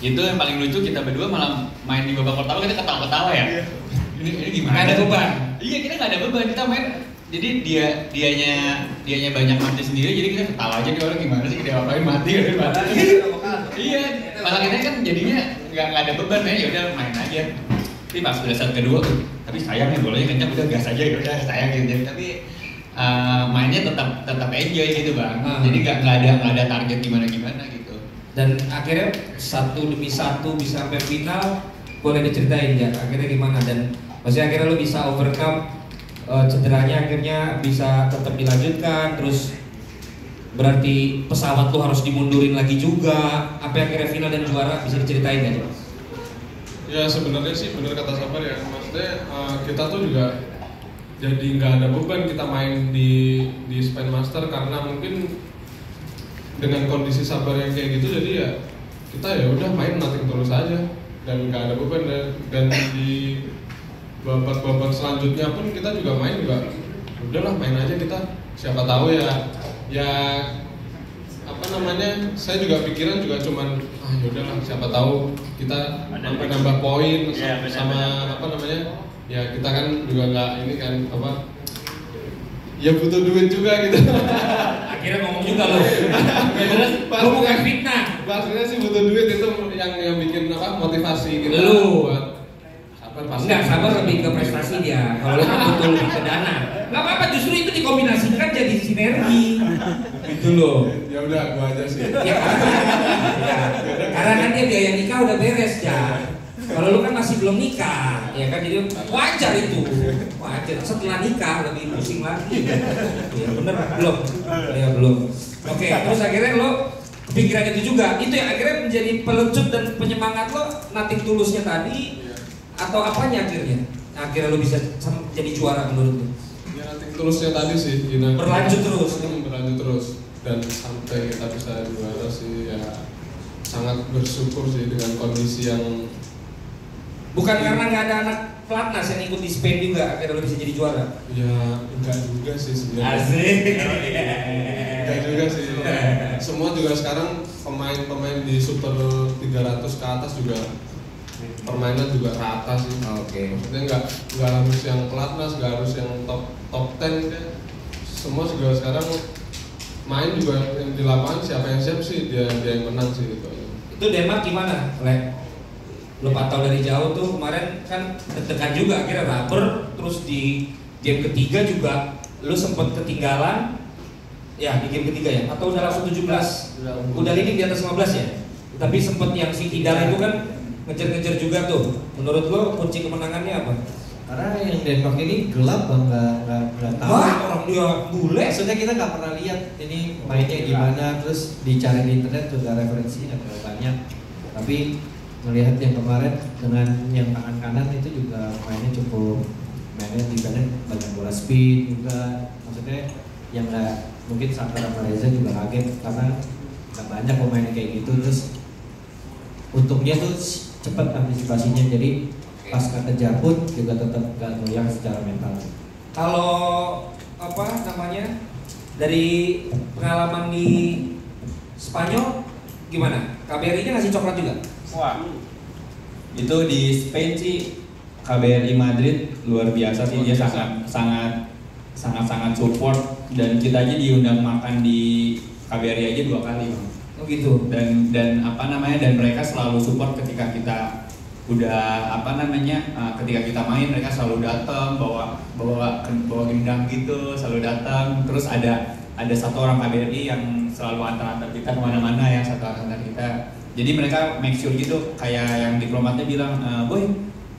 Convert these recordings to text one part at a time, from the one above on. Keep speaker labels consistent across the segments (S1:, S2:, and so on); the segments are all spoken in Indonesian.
S1: Itu yang paling lucu, kita berdua malah main di babak pertama kita ketawa-ketawa ya. Ini gimana?
S2: Nggak ada beban.
S1: Iya, kita nggak ada beban, kita main. Jadi dianya banyak mati sendiri, jadi kita ketawa aja nih orang gimana sih, dia apain mati. Iya, malah kita kan jadinya nggak ada beban ya udah main aja. Tapi pas udah set kedua, tapi sayang nih bolanya kencang, udah gas aja gitu ya, sayang gitu. Tapi mainnya tetap enjoy gitu bang. Jadi nggak ada target gimana gitu.
S2: Dan akhirnya satu demi satu bisa sampai final, boleh diceritain ya akhirnya gimana, dan maksudnya akhirnya lo bisa overcome cederanya, akhirnya bisa tetap dilanjutkan, terus berarti pesawat lo harus dimundurin lagi juga, apa yang akhirnya final dan juara, bisa diceritain kan?
S3: Ya sebenarnya sih benar kata Sabar ya, maksudnya kita tuh juga jadi nggak ada beban kita main di Spain Master, karena mungkin dengan kondisi Sabar yang kayak gitu, jadi ya kita ya udah main nothing tulus aja dan nggak ada beban, dan di babak selanjutnya pun kita juga main juga udahlah main aja kita, siapa tahu ya apa namanya, saya juga pikiran juga cuman yaudahlah siapa tahu kita nambah poin sama apa namanya, ya kita kan juga nggak ini kan apa, ya butuh duit juga gitu.
S2: Akhirnya ngomong juga lo. Terus lo bukan fitnah.
S3: Maksudnya sih butuh duit, itu yang bikin apa, motivasi kita buat Sabar.
S2: Enggak, Sabar lebih ke prestasi dia. Kalau lo kan butuh lebih ke dana. Gak apa-apa, justru itu dikombinasikan jadi sinergi. Gitu loh.
S3: Ya udah, gua aja sih.
S2: Ya, karena kan dia biaya nikah udah beres ya. Kalau lu kan masih belum nikah, ya kan, jadi wajar itu. Wajar. Setelah nikah lebih pusing lagi. Ya bener, belum. Ya belum. Oke, terus akhirnya lo kepikiran itu juga. Itu yang akhirnya menjadi pelecut dan penyemangat lo, nothing tulusnya tadi, atau apanya akhirnya? Akhirnya lo bisa jadi juara menurut lo?
S3: Ya nothing tulusnya tadi sih.
S2: Berlanjut terus.
S3: Berlanjut terus. Dan sampai kita bisa juara sih ya sangat bersyukur sih dengan kondisi yang.
S2: Bukan karena nggak ada anak pelatnas yang ikut di Spain juga akhirnya lo bisa jadi juara?
S3: Ya enggak juga sih sebenarnya.
S2: Asik.
S3: Enggak juga sih. Semua juga sekarang pemain di Super 300 ke atas juga permainan juga rata sih.
S2: Oke.
S3: Maksudnya nggak harus yang pelatnas, nggak harus yang top 10 kan. Semua juga sekarang main juga yang di lapangan, siapa yang siap sih dia yang menang sih gitu.
S2: Itu Denmark gimana, Le? Lo pantau dari jauh tuh kemarin kan deg-degan juga, akhirnya rubber, terus di game ketiga juga lo sempet ketinggalan ya di game ketiga ya, atau udah langsung 17? Udah leading di atas 15 ya? Tapi sempet yang si Tidar itu kan ngejar-ngejar juga tuh. Menurut lo kunci kemenangannya apa?
S4: Karena yang Denmark ini gelap bang, nggak tahu.
S2: Wah, orang dia bule.
S4: Maksudnya kita nggak pernah lihat ini mainnya gimana, terus dicari di internet juga referensi nggak terlalu banyak. Tapi melihat yang kemarin dengan yang tangan kanan itu juga mainnya cukup, mainnya di kanan banyak bola speed juga. Maksudnya yang nggak, mungkin Sakar sama Reza juga kaget karena nggak banyak pemain kayak gitu. Terus untungnya tuh cepat antisipasinya, jadi pas kejar pun juga tetap gak goyang secara mental.
S2: Kalau apa namanya, dari pengalaman di Spanyol gimana? KBRI-nya ngasih coklat juga?
S1: Wah, itu di Spain sih KBRI Madrid luar biasa sih, dia sangat support, dan kita aja diundang makan di KBRI aja 2 kali bang.
S2: Oh gitu.
S1: Dan apa namanya, dan mereka selalu support ketika kita udah apa namanya, ketika kita main mereka selalu datang bawa gendang gitu, selalu datang. Terus ada satu orang KBRI yang selalu antar kita kemana-mana, yang satu antar kita. Jadi mereka make sure gitu, kayak yang diplomatnya bilang, boy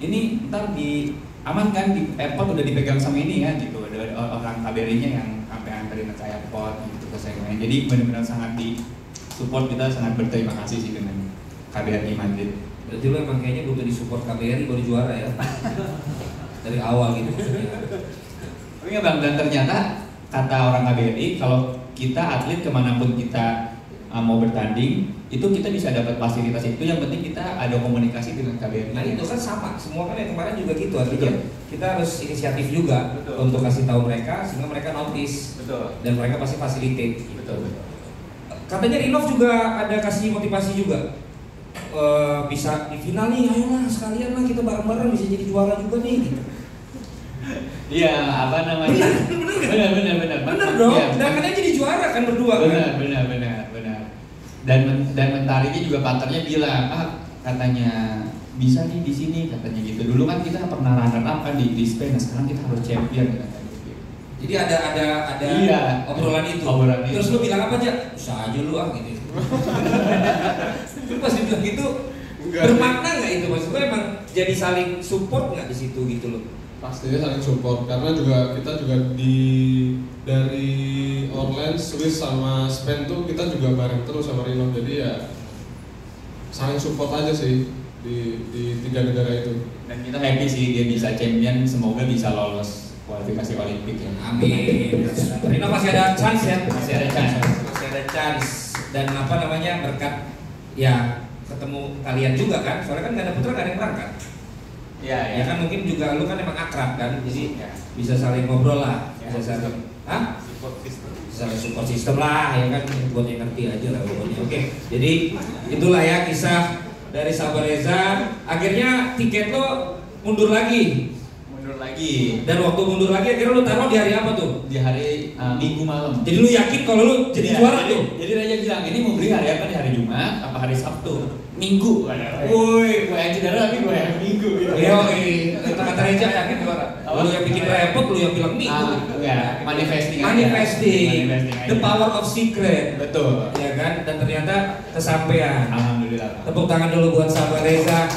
S1: ini ntar di aman kan, di airport udah dipegang sama ini ya gitu. Ada orang KBRI-nya yang sampai anterin ke airport gitu ke saya. Jadi benar-benar sangat di support, kita sangat berterima kasih sih dengan KBRI Madrid.
S2: Berarti lo emang kayaknya butuh disupport KBRI baru juara ya? Dari awal gitu maksudnya.
S1: Tapi nggak bang, dan ternyata kata orang KBRI, kalau kita atlet kemanapun kita mau bertanding, itu kita bisa dapat fasilitas itu, yang penting kita ada komunikasi dengan KBRI.
S2: Nah itu kan sama, semua kan yang kemarin juga gitu, artinya kita harus inisiatif juga. Betul. Untuk kasih tahu mereka, sehingga mereka notice.
S1: Betul.
S2: Dan mereka pasti facilitate.
S1: Betul.
S2: katanya Rinov juga ada kasih motivasi juga. Bisa di final nih, ayolah sekalian lah kita bareng-bareng bisa jadi juara juga nih gitu.
S1: Iya, apa namanya?
S2: Bener dong,
S1: Iya,
S2: dan katanya jadi juara kan berdua kan?
S1: Benar. Dan mentariknya juga partnernya bilang, katanya bisa nih di sini katanya gitu. Dulu kan kita pernah runner up kan di Spain, nah sekarang kita harus champion katanya gitu.
S2: Jadi ada
S1: Iya,
S2: obrolan itu. Terus lu bilang apa aja? Usah aja lu gitu. Lu pas dibilang gitu bermakna nggak itu? Maksud gue emang jadi saling support nggak di situ gitu loh?
S3: Pastinya saling support karena kita juga dari Orleans, Swiss sama Spain tuh kita juga bareng terus sama Rinov, jadi ya saling support aja sih di 3 negara itu.
S1: Dan kita happy sih dia bisa champion, semoga bisa lolos kualifikasi Olimpik ya.
S2: Amin. Rinov masih ada chance ya?
S1: Masih ada chance.
S2: Dan apa namanya berkat ya ketemu kalian juga kan? Soalnya kan nggak ada putra nggak ada yang berangkat.
S1: Iya.
S2: Ya kan mungkin juga lu kan emang akrab kan, jadi
S1: Ya.
S2: bisa saling ngobrol lah,
S1: Ya,
S2: bisa saling,
S1: support system.
S2: saling support system lah, ya kan buat yang ngerti aja lah pokoknya. Oke, jadi itulah ya kisah dari Sabar Reza. Akhirnya tiket lo mundur lagi, dan waktu mundur lagi akhirnya lu taruh di hari apa tuh?
S1: Di hari Minggu malam.
S2: Jadi lu yakin kalau lu jadi
S1: Iya,
S2: juara tuh?
S1: Jadi Raja bilang ini mau beli hari apa, di hari Jumat apa hari Sabtu? Minggu.
S2: Woi,
S1: Gue yang cedera tapi gue yang Minggu gitu.
S2: kata Reza yakin juara. Lu yang bikin repot, lu yang bilang minggu.
S1: Enggak, manifesting.
S2: Manifesting,
S1: aja.
S2: the power of secret.
S1: Betul.
S2: Ya kan, dan ternyata kesampaian.
S1: Alhamdulillah.
S2: Tepuk tangan dulu buat Sabar Reza.